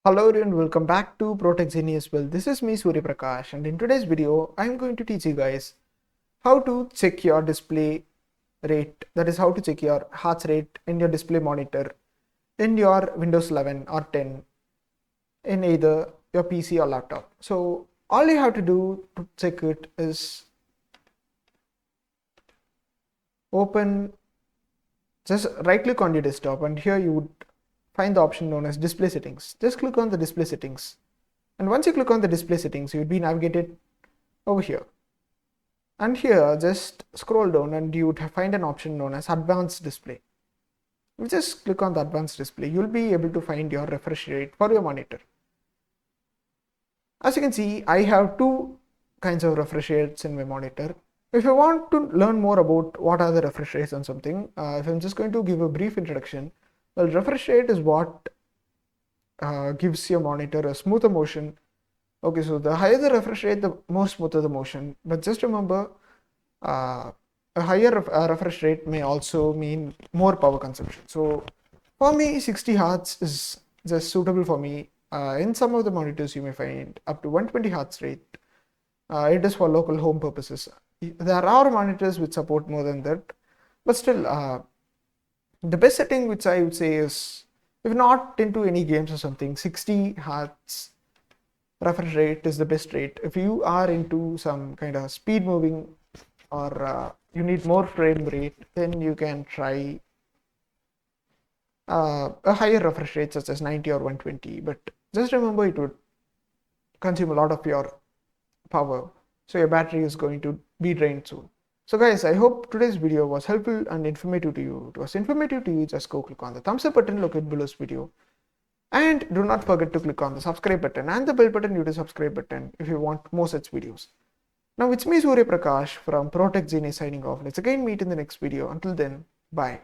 Hello everyone, welcome back to Protech Genius. Well, this is me Surya Prakash, and in today's video I'm going to teach you guys how to check your display rate, that is how to check your Hertz rate in your display monitor in your Windows 11 or 10 in either your PC or laptop. So all you have to do to check it is just right click on your desktop, and here you would find the option known as display settings. Just click on the display settings, and once you click on the display settings, you would be navigated over here, and here just scroll down and you would find an option known as advanced display. You just click on the advanced display. You'll be able to find your refresh rate for your monitor. As you can see, I have two kinds of refresh rates in my monitor. If you want to learn more about what are the refresh rates and something, if I'm just going to give a brief introduction. Well, refresh rate is what gives your monitor a smoother motion. Okay, so the higher the refresh rate, the more smoother the motion. But just remember, a higher refresh rate may also mean more power consumption. So for me, 60 Hz is just suitable for me. In some of the monitors, you may find up to 120 Hz rate. It is for local home purposes. There are monitors which support more than that, but still, the best setting which I would say is, if not into any games or something, 60 Hz refresh rate is the best rate. If you are into some kind of speed moving or you need more frame rate, then you can try a higher refresh rate such as 90 or 120. But just remember, it would consume a lot of your power, so your battery is going to be drained soon. So guys, I hope today's video was helpful and informative to you. It was informative to you, just go click on the thumbs up button located below this video. And do not forget to click on the subscribe button and the bell button due to subscribe button if you want more such videos. Now it's me Surya Prakash from Protech Genius signing off. Let's again meet in the next video. Until then, bye.